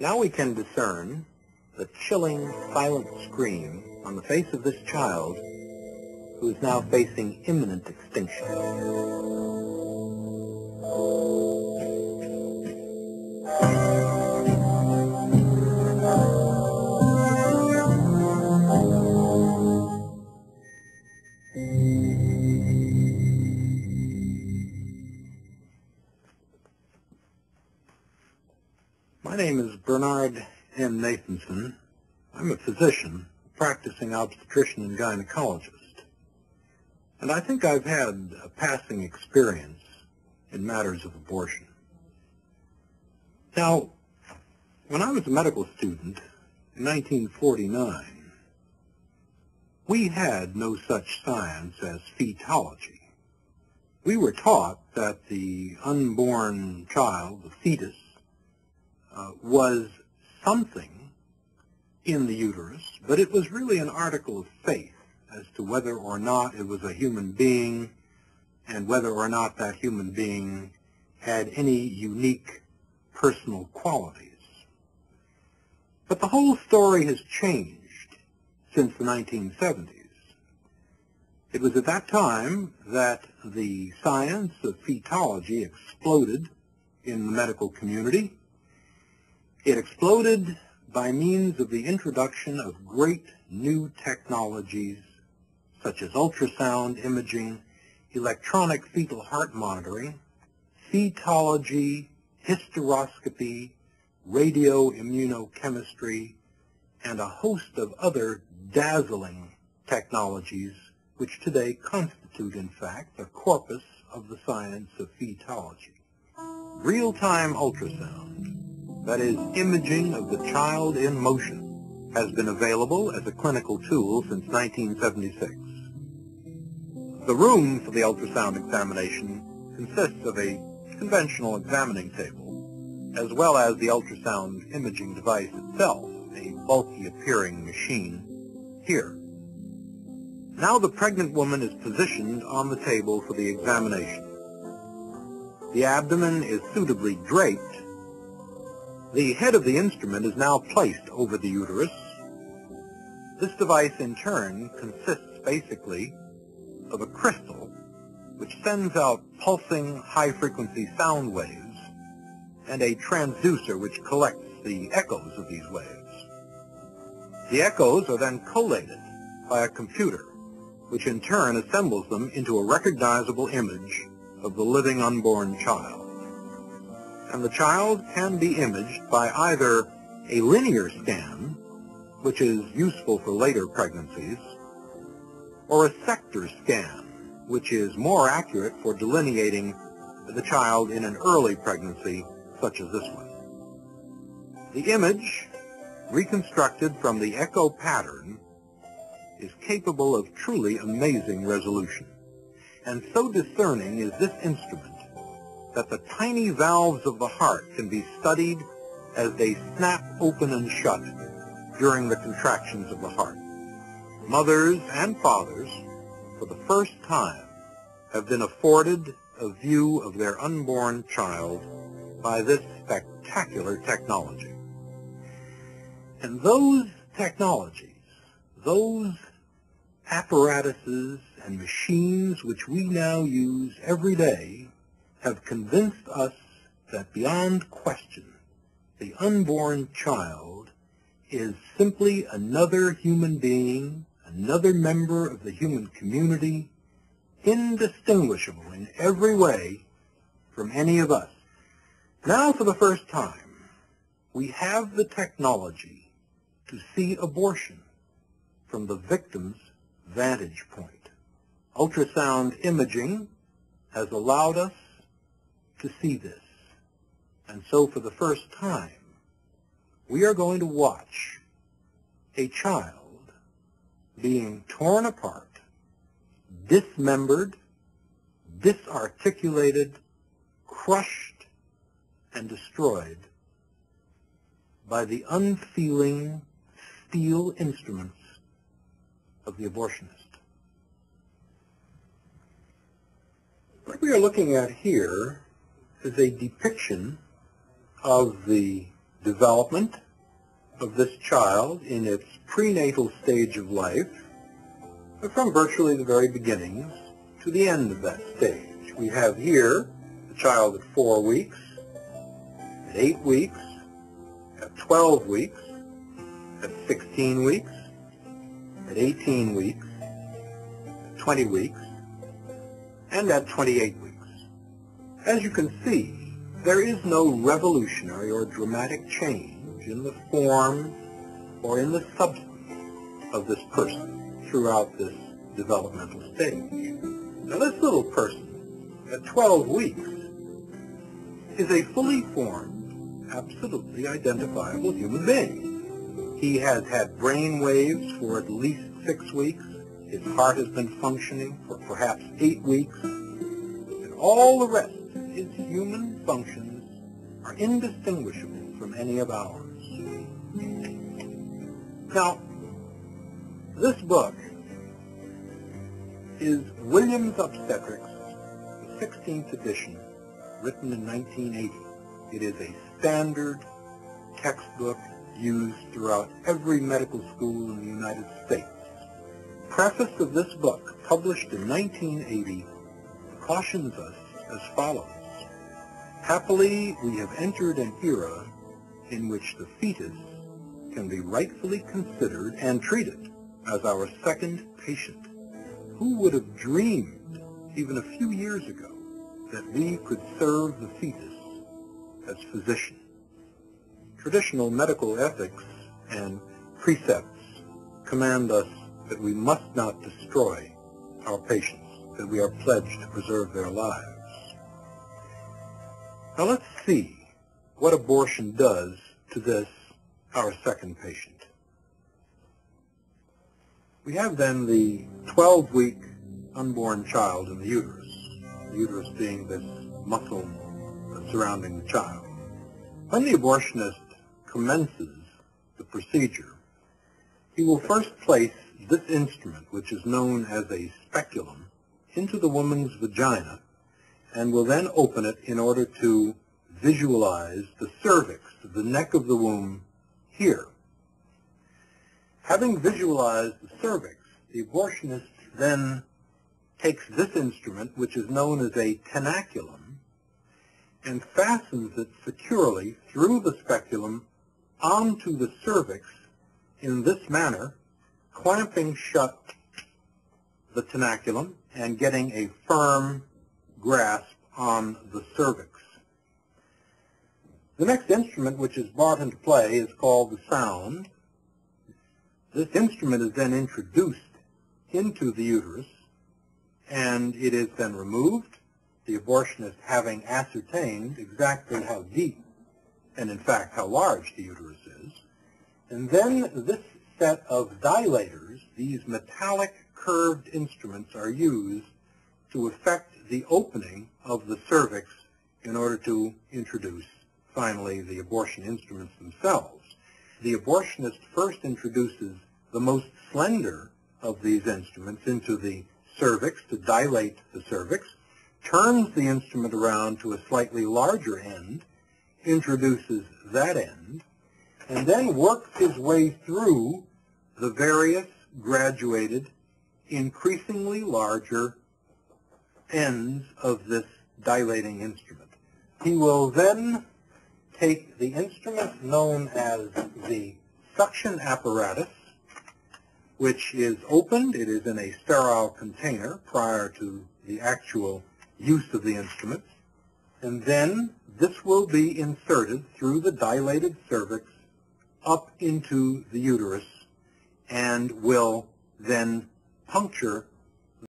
Now we can discern the chilling, silent scream on the face of this child who is now facing imminent extinction. My name is Bernard M. Nathanson. I'm a physician, practicing obstetrician and gynecologist. And I think I've had a passing experience in matters of abortion. Now, when I was a medical student in 1949, we had no such science as fetology. We were taught that the unborn child, the fetus, was something in the uterus, but it was really an article of faith as to whether or not it was a human being and whether or not that human being had any unique personal qualities. But the whole story has changed since the 1970s. It was at that time that the science of fetology exploded in the medical community. It exploded by means of the introduction of great new technologies such as ultrasound imaging, electronic fetal heart monitoring, fetology, hysteroscopy, radioimmunochemistry, and a host of other dazzling technologies which today constitute, in fact, the corpus of the science of fetology. Real-time ultrasound, that is, imaging of the child in motion, has been available as a clinical tool since 1976. The room for the ultrasound examination consists of a conventional examining table, as well as the ultrasound imaging device itself, a bulky appearing machine here. Now the pregnant woman is positioned on the table for the examination. The abdomen is suitably draped. The head of the instrument is now placed over the uterus. This device, in turn, consists basically of a crystal which sends out pulsing high-frequency sound waves and a transducer which collects the echoes of these waves. The echoes are then collated by a computer, which in turn assembles them into a recognizable image of the living unborn child. And the child can be imaged by either a linear scan, which is useful for later pregnancies, or a sector scan, which is more accurate for delineating the child in an early pregnancy, such as this one. The image, reconstructed from the echo pattern, is capable of truly amazing resolution. And so discerning is this instrument that the tiny valves of the heart can be studied as they snap open and shut during the contractions of the heart. Mothers and fathers, for the first time, have been afforded a view of their unborn child by this spectacular technology. And those technologies, those apparatuses and machines which we now use every day, have convinced us that beyond question, the unborn child is simply another human being, another member of the human community, indistinguishable in every way from any of us. Now, for the first time, we have the technology to see abortion from the victim's vantage point. Ultrasound imaging has allowed us to see this. And so for the first time, we are going to watch a child being torn apart, dismembered, disarticulated, crushed, and destroyed by the unfeeling steel instruments of the abortionist. What we are looking at here is a depiction of the development of this child in its prenatal stage of life, from virtually the very beginnings to the end of that stage. We have here the child at 4 weeks, at 8 weeks, at 12 weeks, at 16 weeks, at 18 weeks, at 20 weeks, and at 28 weeks. As you can see, there is no revolutionary or dramatic change in the form or in the substance of this person throughout this developmental stage. Now, this little person at 12 weeks is a fully formed, absolutely identifiable human being. He has had brain waves for at least 6 weeks. His heart has been functioning for perhaps 8 weeks. And all the rest of his human functions are indistinguishable from any of ours. Now, this book is Williams Obstetrics, the 16th edition, written in 1980. It is a standard textbook used throughout every medical school in the United States. The preface of this book, published in 1980, cautions us as follows. Happily, we have entered an era in which the fetus can be rightfully considered and treated as our second patient. Who would have dreamed, even a few years ago, that we could serve the fetus as physician? Traditional medical ethics and precepts command us that we must not destroy our patients, that we are pledged to preserve their lives. Now let's see what abortion does to this, our second patient. We have then the 12-week unborn child in the uterus being this muscle surrounding the child. When the abortionist commences the procedure, he will first place this instrument, which is known as a speculum, into the woman's vagina and will then open it in order to visualize the cervix, the neck of the womb, here. Having visualized the cervix, the abortionist then takes this instrument, which is known as a tenaculum, and fastens it securely through the speculum onto the cervix in this manner, clamping shut the tenaculum and getting a firm grasp on the cervix. The next instrument which is brought into play is called the sound. This instrument is then introduced into the uterus, and it is then removed, the abortionist having ascertained exactly how deep and, in fact, how large the uterus is. And then this set of dilators, these metallic curved instruments, are used to effect the opening of the cervix in order to introduce, finally, the abortion instruments themselves. The abortionist first introduces the most slender of these instruments into the cervix to dilate the cervix, turns the instrument around to a slightly larger end, introduces that end, and then works his way through the various graduated, increasingly larger ends of this dilating instrument. He will then take the instrument known as the suction apparatus, which is opened. It is in a sterile container prior to the actual use of the instrument. And then this will be inserted through the dilated cervix up into the uterus and will then puncture